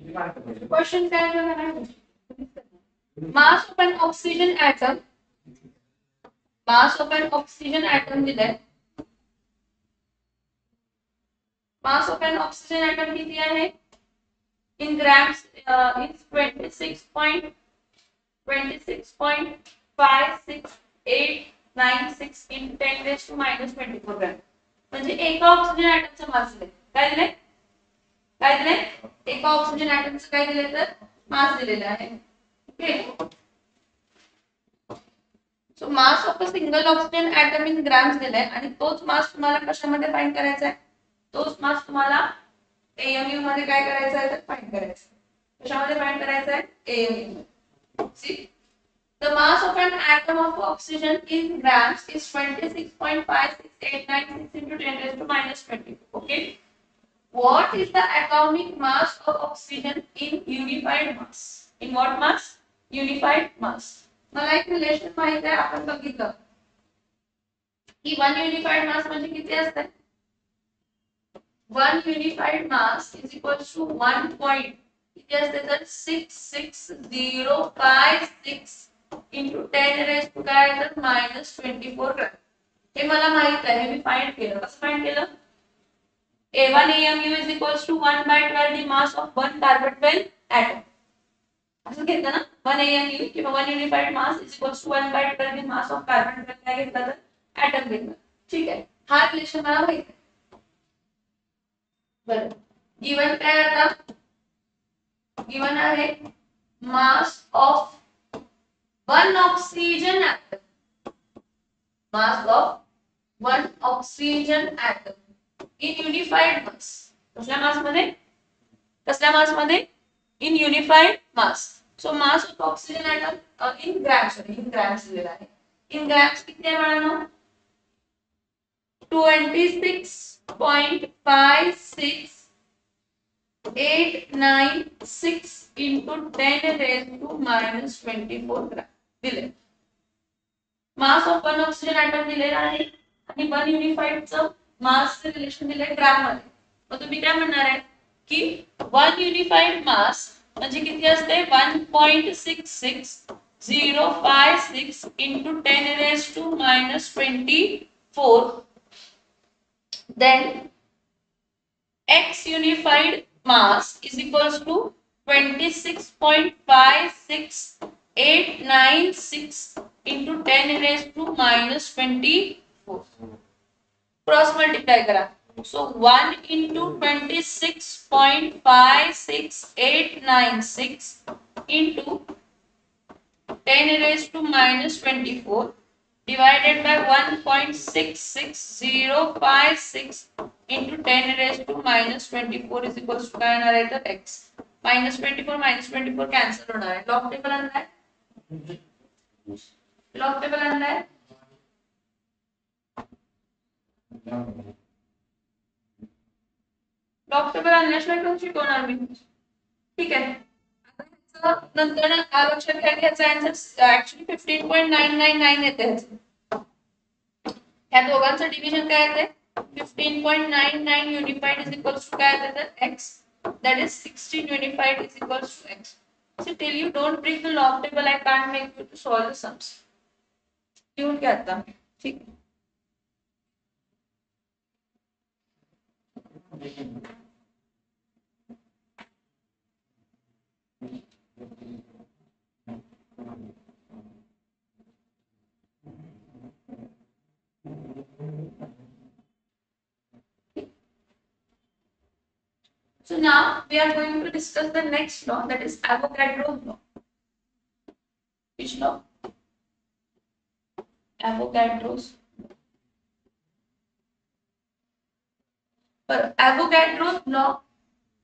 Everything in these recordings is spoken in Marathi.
क्वेश्चन काय आहे? Mass of an oxygen atom, mass of an oxygen atom दिलाय. Mass of an oxygen atom किती आहे? In grams is 26.5686 in 10⁻⁻⁴ gram. म्हणजे एका ऑक्सिजन एटमचा मास दिले. काय दिले? काय दिले? एका ऑक्सिजन एटमचं काय दिले तर मास दिलेला आहे. Okay. So mass of a single oxygen atom in grams दिलाय आणि तोच मास तुम्हाला कशामध्ये फाइंड करायचा आहे? तोच मास तुम्हाला AMU मध्ये काय करायचा आहे तर फाइंड करायचा आहे. कशामध्ये फाइंड करायचा आहे? AMU. See the mass of an atom of oxygen in grams is 26.56896 into 10⁻⁻20. Okay. What is the atomic mass of oxygen in unified mass? In what mass? Unified mass. मला एक रिलेशन माहित आहे, आपण बघितलं की 1 युनिफाइड मास म्हणजे किती असते? 1 unified mass is equal to 1 point किती असते तर 66056 into 10⁻⁻24 ग्रॅम. हे मला माहित आहे, मी फाइंड केलं. कसं फाइंड केलं? A1 AMU is equals to 1/12 the mass of 1 carbon 12 atom. असं घेतलं ना? 1 AMU किंवा 1 unified mass is equals to 1/12 the mass of carbon 12 काय घेतलं तर atom घेतलं. ठीक आहे. हा रिलेशन मला माहित आहे. बरं. गिवन काय आता? गिवन आहे mass of 1 oxygen atom. Mass of 1 oxygen atom in unified mass. कसल्या मास मध्ये? कसल्या मास मध्ये? In unified mass. So mass of oxygen atom in grams, in grams दिलेला आहे. In grams किती आहे बाळांनो? 26.5686 into 10⁻⁻24 ग्राम दिले. मास ऑफ 1 ऑक्सिजन एटम दिलेला आहे आणि 1 युनिफाइड चं मास रिलेशन दिले ग्राम मध्ये. मग तुम्ही काय म्हणणार आहे की 1 युनिफाइड मास म्हणजे किती असते? 1.66056 into 10⁻⁻24. Then X unified mass is equals to 26.56896 into 10⁻⁻24. Cross multiply करा. So 1 into 26.56896 into 10⁻⁻24 divided by 1.66056 into 10⁻⁻24 is equals to काय येणार आहे तर x. -24 कॅन्सल होणार आहे. लॉग टेबल आणलाय? लॉग टेबल आणलाय? लॉग टेबल आणल्याशिवाय पण शिकवणार मी. ठीक आहे. नंतर लक्षात घ्या की याचा आन्सर ऍक्च्युअली 15.999 येते. या दोघांचं डिव्हिजन काय येते? 15.99 युनिफाइड इज इक्वल्स टू काय येते तर x. That is 16 unified is equals to x. So till you don't bring the log table, I can't make you to solve the sums. लिहून घ्या आता. ठीक आहे. So now we are going to discuss the next law, that is Avogadro's law. Which law? Avogadro's. Per Avogadro's law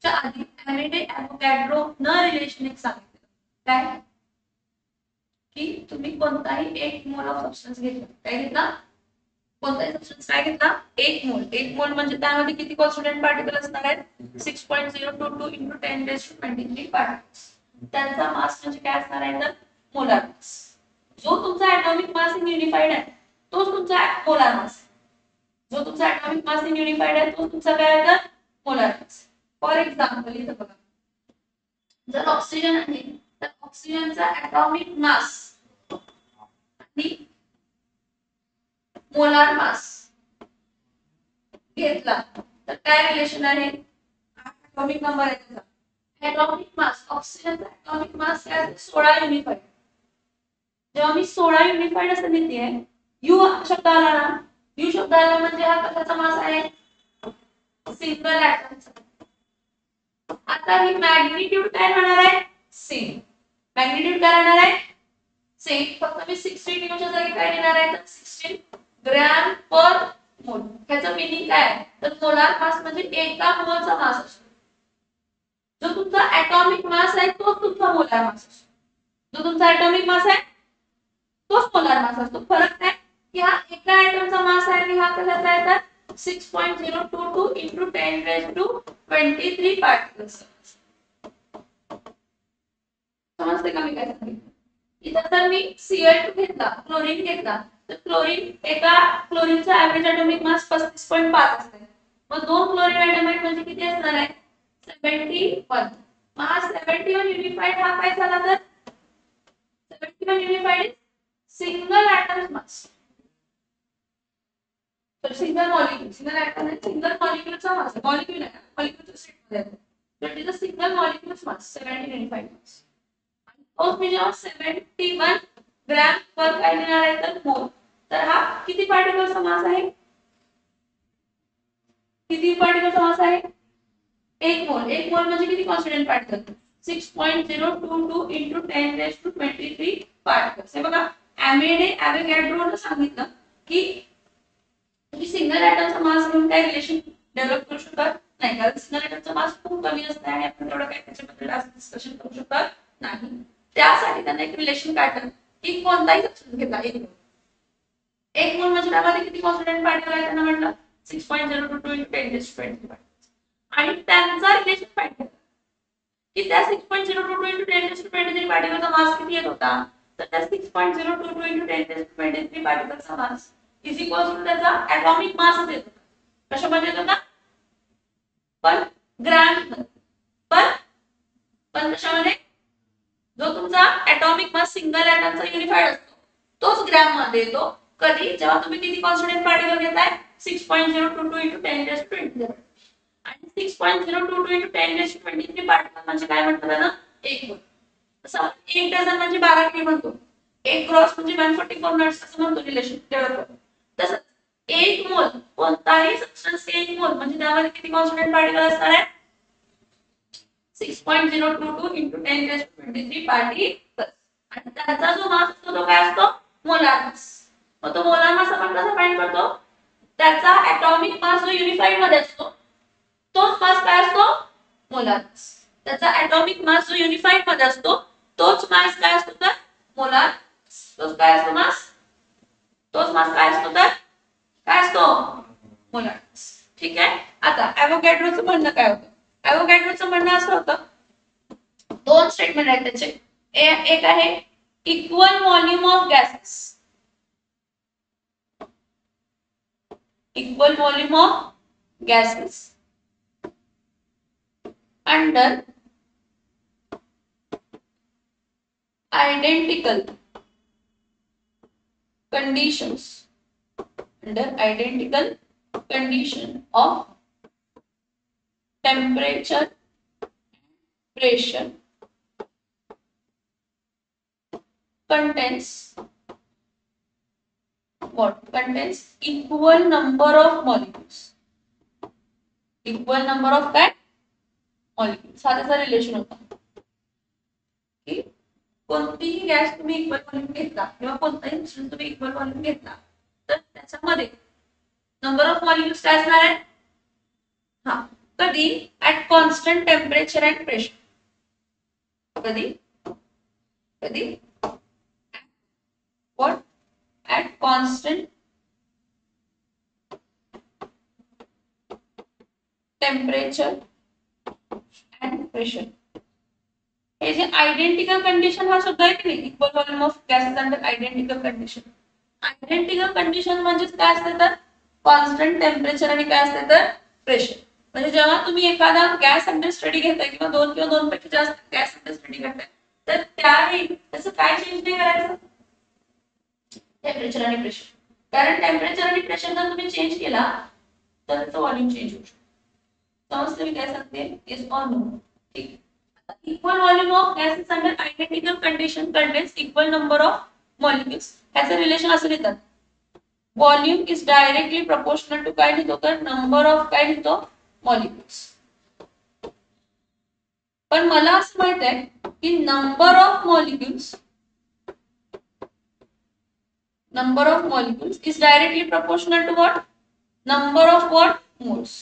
च्या आधी एमिडे एवोगॅड्रो न रिलेशन एक सांगितलं. काय? की तुम्ही कोणताही एक मोल ऑफ सबस्टन्स घेतला. काय घेतला? कोणताही सबस्टन्स काय घेतला? एक मोल. एक मोल म्हणजे त्यामध्ये किती कॉन्स्टिट्यूएंट पार्टिकल असणार आहेत? 6.022 into 10⁻23 पार्टिकल्स. त्यांचा मास म्हणजे काय असणार आहे तर मोलार मास. जो तुमचा ॲटॉमिक मास इन युनिफाइड आहे तोच तुमचा मोलार मास. जो तुमचा ॲटॉमिक मास इन युनिफाइड आहे तोच तुमचा काय आहे तर मोलार मास. फॉर एक्झाम्पल इथे बघा जर ऑक्सिजन आहे तर ऑक्सिजनचा ॲटॉमिक मास आणि मोलार मास घेतला तर काय रिलेशन आहे, ॲटॉमिक नंबर आहे त्याचा, ॲटॉमिक मास ऑक्सिजनचा ॲटॉमिक मास काय आहे 16 युनिफाईड. जेव्हा मी 16 युनिफाईड असं लिहिते, यू शब्द आला ना, यू शब्द आला म्हणजे हा कशाचा मास आहे, सिंगल ॲटमचा. आता ही मॅग्निट्यूड काय राहणार आहे, सेम. मॅग्निट्यूड काय राहणार आहे, सेम. फक्त मी 16 च्या जागी काय लिहिणार आहे, तर 16 ग्रॅम पर मोल. ह्याचं मीनिंग काय आहे, तर मोलार मास म्हणजे एका मोलचा मास असतो. जो तुमचा ॲटॉमिक मास आहे तोच तुमचा मोलार मास असतो. जो तुमचा ॲटॉमिक मास आहे तोच मोलार मास असतो. फरक काय की हा एका ॲटमचा मास आहे आणि हा कशाचा आहे तर 6.022 into 10⁻23 पार्टिकल्स. समजते का मी काय सांगितलं. इथं जर मी Cl2 घेतला, क्लोरीन घेतला, तर क्लोरीन एका क्लोरीनचा ॲव्हरेज ॲटॉमिक मास 35.5 असते. मग दोन क्लोरीन ॲटम आहेत म्हणजे किती असणार आहे, 71. मग हा 71 युनिफाईड हा काय झाला तर 71 युनिफाईड सिंगल ॲटम मास. तर सिंगल मॉलिक्यूल, सिंगल ॲटम आहे, सिंगल मॉलिक्यूलचा मास, मॉलिक्यूल आहे, मॉलिक्यूलच्या सेटमध्ये आहे. तर it is a single molecules mass 70 unified mass. तोच मी जेव्हा 71 ग्रॅम पर काय लिहिणार आहे तर मोल, तर हा किती पार्टिकलचा मास आहे, किती पार्टिकलचा मास आहे, एक मोल. एक मोल म्हणजे किती कॉन्स्टंट पार्टिकल, 6.022 into 10⁻23 पार्टिकल्स. हे बघा ॲमेडे ॲव्होगॅड्रोने सांगितलं की तुम्ही सिंगल ॲटमचा मास घेऊन काय रिलेशन डेव्हलप करू शकत नाही, कारण सिंगल ॲटमचा मास खूप कमी असतो आणि आपण तेवढं काय त्याच्याबद्दल जास्त डिस्कशन करू शकत नाही. त्यासाठी त्यांना एक रिलेशन काढलं की कोणताही सबस्टन्स घेतला, एक मोल म्हणजे त्यामध्ये किती कॉन्स्टंट पार्टिकल आहे त्यांना म्हटलं 6.022 into 10⁻23 आणि त्यांचा रिलेशन फाइंड केला की त्या 6.022 into 10⁻23 पार्टिकलचा मास किती येत होता, तर त्या 6.022 into 10⁻23 पार्टिकलचा मास इज इक्वल टू त्याचा ॲटॉमिक मास येत होता. कशामध्ये येत होता, पण ग्रॅम पण पण कशामध्ये, जो तुमचा ॲटॉमिक मास सिंगल ॲटमचा युनिफाईड असतो तोच ग्रॅम मध्ये येतो. कधी, जेव्हा तुम्ही किती कॉन्स्टंट पार्टिकल घेताय 6.022 into 10⁻23 आणि 6.022 into 10⁻23 पार्टिकल म्हणजे काय म्हणतात त्याला, एक मोल. तसं एक डझन म्हणजे 12 किलो म्हणतो, एक ग्रॉस म्हणजे 144 नट्स असं म्हणतो रिलेशन डेव्हलप. तसं एक मोल कोणताही सबस्टन्स एक मोल म्हणजे त्यामध्ये किती कॉन्स्टंट पार्टिकल असणार आहे, 6.022 into 10⁻23 पार्टिकल्स. आणि त्याचा जो मास असतो तो काय असतो, मोलार मास. मग तो मोलार मास आपण कसा फाइंड करतो, त्याचा ॲटॉमिक मास जो युनिफाईड मध्ये असतो तोच मास काय असतो, मोलार मास. त्याचा ॲटॉमिक मास जो युनिफाईड मध्ये असतो तोच मास काय असतो तर मोलार. तोच काय असतो मास, तोच मास काय असतो तर काय असतो, मोलार. ठीक आहे. आता ॲव्होगॅड्रोचं म्हणणं काय होतं, ॲव्होगॅड्रोचं म्हणणं असं होतं, दोन स्टेटमेंट आहेत त्याचे. एक आहे equal volume of gases, equal volume of gases under identical conditions, under identical condition of temperature, pressure, contains what, contains equal number of molecules, equal number of काय molecules. हा त्याचा रिलेशन होता की कोणतीही गॅस तुम्ही इक्वल व्हॉल्यूम घेतला किंवा कोणताही मिश्रण तुम्ही इक्वल व्हॉल्यूम घेतला तर त्याच्यामध्ये नंबर ऑफ मॉलिक्युल्स काय असणार आहे, हा कधी at constant temperature and pressure, कधी कधी what at constant temperature and pressure. हे जे आयडेंटिकल कंडिशन हा शब्द आहे की नाही, equal volume of gases under identical condition. Identical condition म्हणजे काय असते तर कॉन्स्टंट टेम्परेचर आणि काय असते तर प्रेशर. म्हणजे जेव्हा तुम्ही एखादा गॅस अंडर स्टडी घेताय किंवा दोन पैकी जास्त गॅस अंडर स्टडी करताय तर त्यावेळी त्याचं काय चेंज नाही करायचं, टेम्परेचर आणि प्रेशर. कारण टेम्परेचर आणि प्रेशर जर तुम्ही चेंज केला तर त्याचं व्हॉल्यूम चेंज होऊ शकतो. समजते मी काय सांगते, येस ऑर नो. ठीक. Equal volume of gases under identical condition contains equal number of molecules. ह्याचं रिलेशन असं लिहितात, volume is directly proportional to काय लिहितो तर नंबर ऑफ काय लिहितो मॉलिक्युल्स. पण मला असं माहित आहे की number of molecules is directly proportional to what? Number of what? Moles.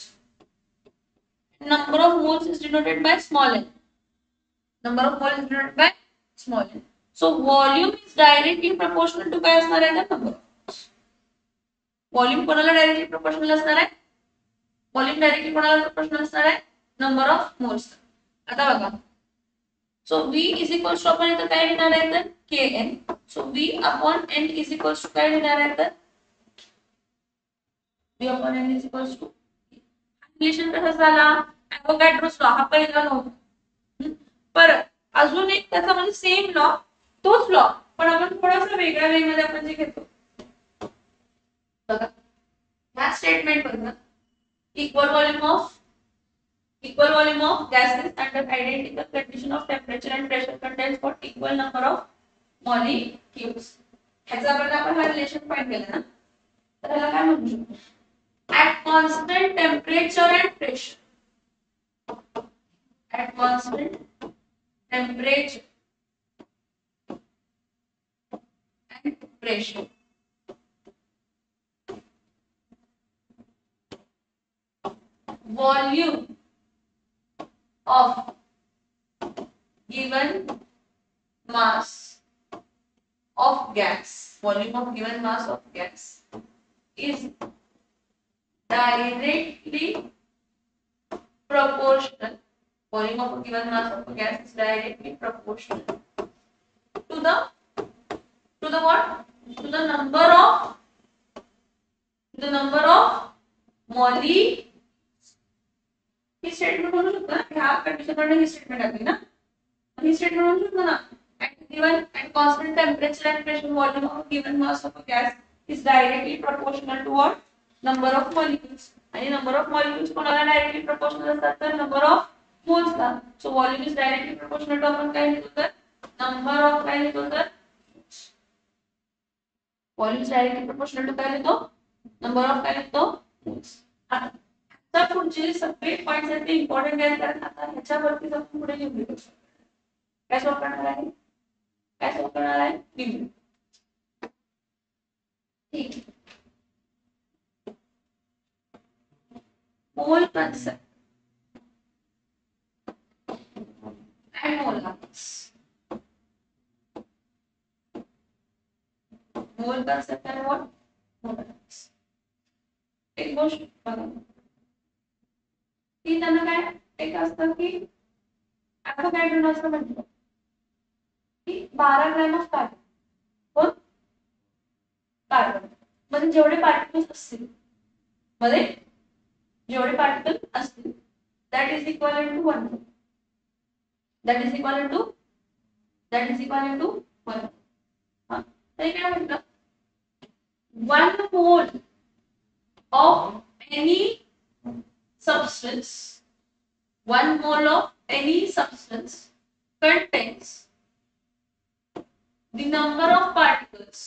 Number of moles is denoted by small n. Number of moles is denoted by small n. So volume is directly proportional to काय असणार आहे तर number of moles. Volume कोणाला directly proportional असणार आहे? Volume directly कोणाला proportional असणार आहे? Number of moles. आता बघा. So V is equals to आपण इथं काय लिहिणार आहे तर Kn. So V upon n is equals to काय लिहिणार आहे तर V upon n is equals to relation कसा झाला, ॲव्होगॅड्रोस लॉ हा पहिला नव्हता. परत अजून एक त्याचा म्हणजे सेम लॉ, तोच लॉ पण आपण थोडासा वेगळ्या वे मध्ये आपण जे घेतो बघा. ह्या स्टेटमेंट बद्दल equal volume of gases under identical condition of temperature and pressure contains what equal number of molecules. ह्याचा बद्दल आपण हा रिलेशन फाइंड केला ना, तर ह्याला काय म्हणू शकतो, at constant temperature and pressure, at constant temperature and pressure volume of given mass of gas, volume of given mass of gas is directly proportional, volume of a given mass of a gas is directly proportional to the what, to the number of molecules. He statement म्हणू शकतो ना, ह्या कंडिशन मध्ये ही स्टेटमेंट आली ना, ही स्टेटमेंट म्हणू शकतो ना, at constant temperature and pressure volume of a given mass of a gas is directly proportional to what, number of molecules. आणि number of molecules कोणाला directly proportional असतात तर number of moles ला. So volume is directly proportional to आपण काय लिहितो तर number of काय लिहितो तर volume is directly proportional to काय लिहितो number of काय लिहितो moles. तर पुढचे सगळे पॉइंट्स आहेत ते इम्पॉर्टंट आहेत, कारण आता ह्याच्यावरती आपण पुढे लिहू शकतो. काय सॉल्व करणार आहे, काय सॉल्व करणार आहे लिहू. ठीक. मोल कन्सेप्ट and molarity. मोल कन्सेप्ट and what? मोलारिटी. एक गोष्ट बघा की त्यांना काय एक असतं की ॲव्होगॅड्रो असं म्हटलं की 12 ग्रॅम ऑफ कार्बन, कोण कार्बन मध्ये जेवढे पार्टिकल्स असतील, मध्ये जेवढे पार्टिकल असतील that is equal to 1, that is equal to 1. हा तर काय म्हटलं 1 मोल of any substance, 1 mole of any substance contains the number of particles